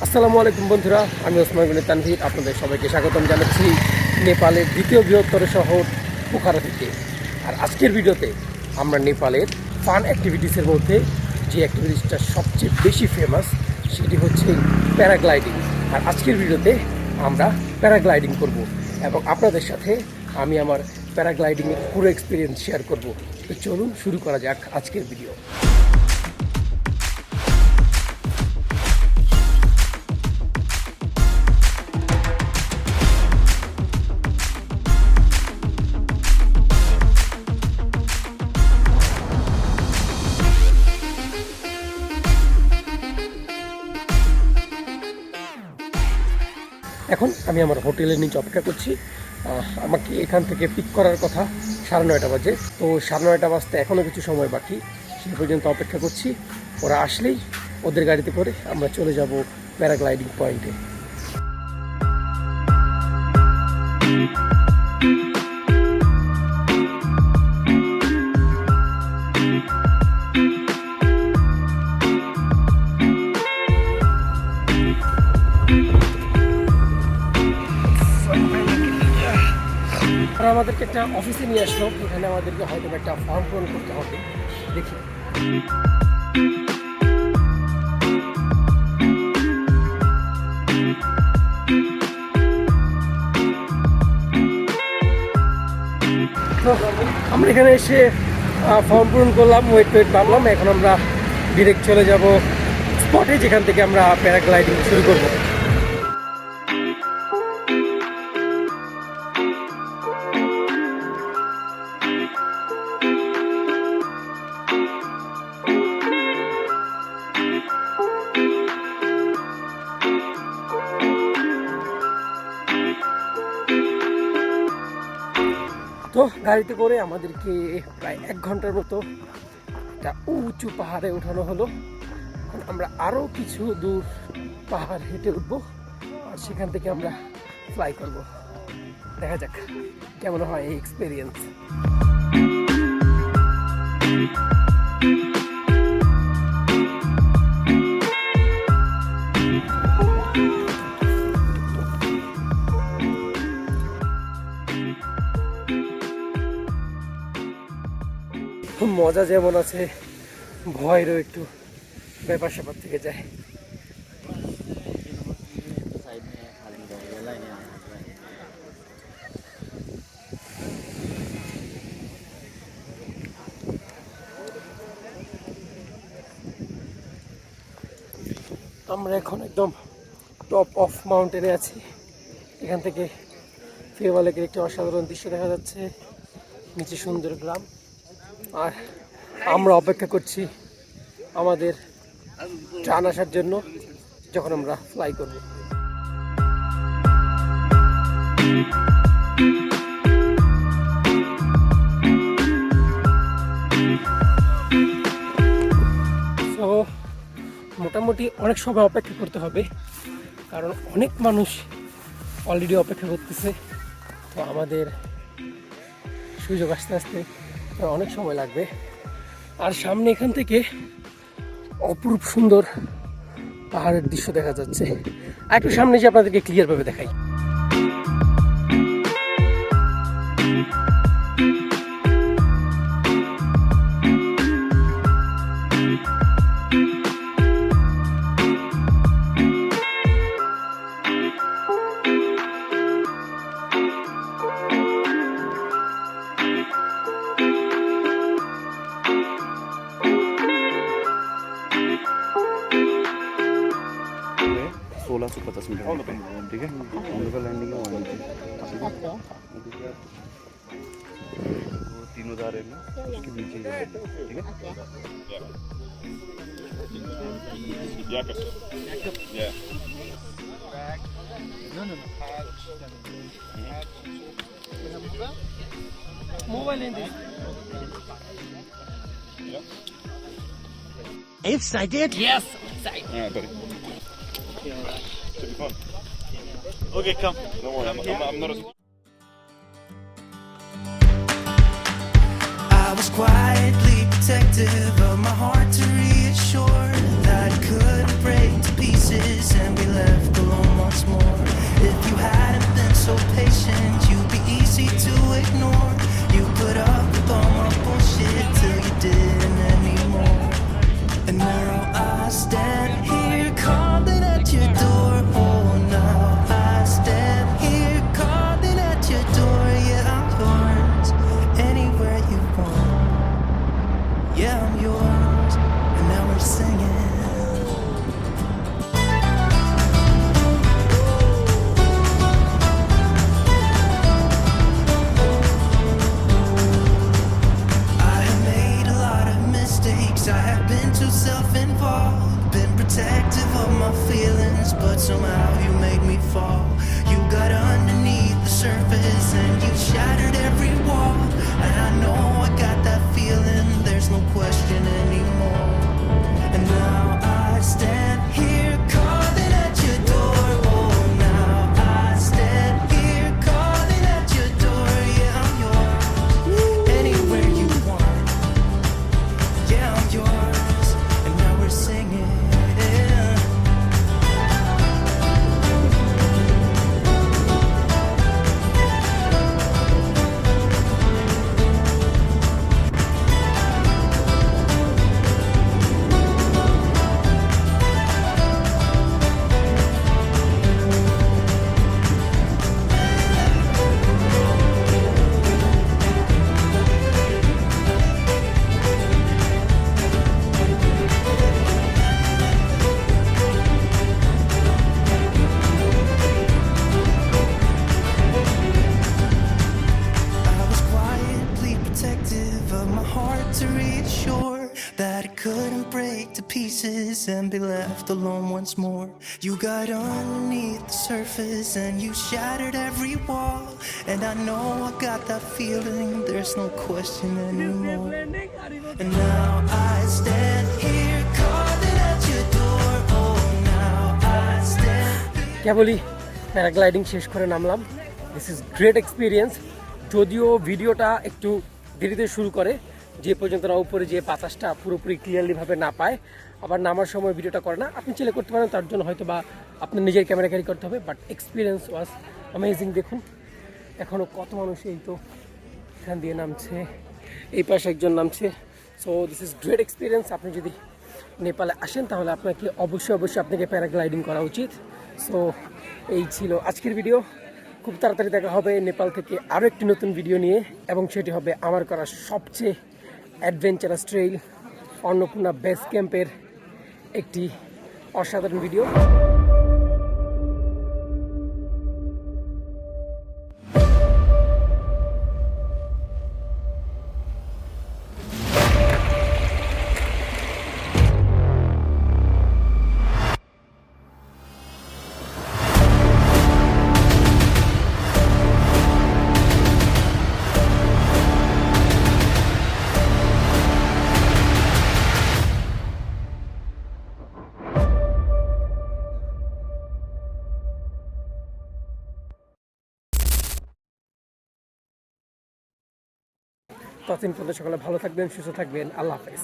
আসসালামু আলাইকুম বন্ধুরা, আমি ওসমান গনি তানভীর আপনাদের সবাইকে স্বাগতম জানাচ্ছি নেপালের দ্বিতীয় বৃহত্তর শহর পোখারা থেকে। আর আজকের ভিডিওতে আমরা নেপালের ফান অ্যাক্টিভিটিসের মধ্যে যে অ্যাক্টিভিটিসটা সবচেয়ে বেশি ফেমাস সেটি হচ্ছে প্যারাগ্লাইডিং। আর আজকের ভিডিওতে আমরা প্যারাগ্লাইডিং করব এবং আপনাদের সাথে আমি আমার প্যারাগ্লাইডিংয়ের পুরো এক্সপিরিয়েন্স শেয়ার করব। তো চলুন শুরু করা যাক আজকের ভিডিও। এখন আমি আমার হোটেলের নিচে অপেক্ষা করছি। আমাকে এখান থেকে পিক করার কথা 9:30 বাজে। তো 9:30 বাজতে এখনও কিছু সময় বাকি, সেই পর্যন্ত অপেক্ষা করছি। ওরা আসলেই ওদের গাড়িতে করে আমরা চলে যাব প্যারাগ্লাইডিং পয়েন্টে। ওরা আমাদেরকে একটা অফিসে নিয়ে আসলো, এখানে আমাদেরকে হয়তো একটা ফর্ম পূরণ করতে হবে। দেখি তো আমরা এখানে এসে ফর্ম পূরণ করলাম, ওয়েট ভাবলাম। এখন আমরা ডিরেক্ট চলে যাব স্পটে, যেখান থেকে আমরা প্যারাগ্লাইডিং শুরু করব। তো গাড়িতে করে আমাদেরকে প্রায় 1 ঘন্টার মতো একটা উঁচু পাহাড়ে ওঠানো হলো। আমরা আরও কিছু দূর পাহাড় হেঁটে উঠবো, আর সেখান থেকে আমরা ফ্লাই করব। দেখা যাক কেমন হয় এই এক্সপিরিয়েন্স। মজা যেমন আছে, ভয়েরও একটু ব্যাপার স্যাপার থেকে যায়। আমরা এখন একদম টপ অফ মাউন্টেনে আছি। এখান থেকে ফেওয়া লেকের একটি অসাধারণ দৃশ্য দেখা যাচ্ছে, নিচে সুন্দর গ্রাম। আর আমরা অপেক্ষা করছি আমাদের ট্রান আসার জন্য, যখন আমরা ফ্লাই করব। তো মোটামুটি অনেক সময় অপেক্ষা করতে হবে, কারণ অনেক মানুষ অলরেডি অপেক্ষা করতেছে। তো আমাদের সুযোগ আসতে আসতে অনেক সময় লাগবে। আর সামনে এখান থেকে অপরূপ সুন্দর পাহাড়ের দৃশ্য দেখা যাচ্ছে। আর একটু সামনে যে আপনাদেরকে ক্লিয়ার ভাবে দেখাই। ठीक है, हम लोग का लैंडिंग है वहाँ नीचे। वो तीनों जा रहे हैं ना, उसके नीचे ही है, ठीक है। Mobile in this. Excited? Yes, excited. Yeah, buddy. Should be fun. Okay, come. Don't worry, I'm not a... I was quietly protective of my heart to reassure that I couldn't break to pieces and be left alone once more. If you hadn't been so patient, you'd be easy to ignore. You put up with all my bullshit till you didn't anymore. And now I stand here calling at your door. Oh, now I stand here calling at your door. Yeah, I'm yours, anywhere you want. Yeah, I'm yours, and now we're singing. I have made a lot of mistakes. I have been too self-involved, been protective of my feelings, but somehow you made me fall. You got underneath the surface and you shattered every wall. And I know I got that feeling, there's no question anymore. And now I stand here calling at your door. Oh, now I stand here calling at your door. Yeah, I'm yours, anywhere you want. Yeah, I'm yours, and now we're singing. I was quietly protective of my heart to reassure that it couldn't break to pieces and be left alone once more. You got underneath the surface and you shattered every wall. And I know I got that feeling, there's no question anymore. And now I stand here calling at your door. Oh, now I stand here. কেবলই paragliding শেষ করে নামলাম। This is great experience. যদিও ভিডিওটা একটু দেরিতে শুরু করে, যে পর্যন্ত না উপরে যে বাতাসটা পুরোপুরি ক্লিয়ারলিভাবে না পায়, আবার নামার সময় ভিডিওটা করে না। আপনি চাইলে করতে পারেন, তার জন্য হয়তো বা আপনার নিজের ক্যামেরা ক্যারি করতে হবে, বাট এক্সপিরিয়েন্স ওয়াজ অ্যামেজিং। দেখুন এখনও কত মানুষ এই তো এখান দিয়ে নামছে, এই পাশে একজন নামছে। So this is great experience. আপনি যদি নেপালে আসেন তাহলে আপনাকে অবশ্যই আপনাকে প্যারাগ্লাইডিং করা উচিত। সো এই ছিল আজকের ভিডিও। খুব তাড়াতাড়ি দেখা হবে নেপাল থেকে আরও একটি নতুন ভিডিও নিয়ে, এবং সেটি হবে আমার করা সবচেয়ে অ্যাডভেঞ্চারাস ট্রেইল অন্নপূর্ণা বেস ক্যাম্পের একটি অসাধারণ ভিডিও। ততদিন পর্যন্ত সকলে ভালো থাকবেন, সুস্থ থাকবেন। আল্লাহ হাফেজ।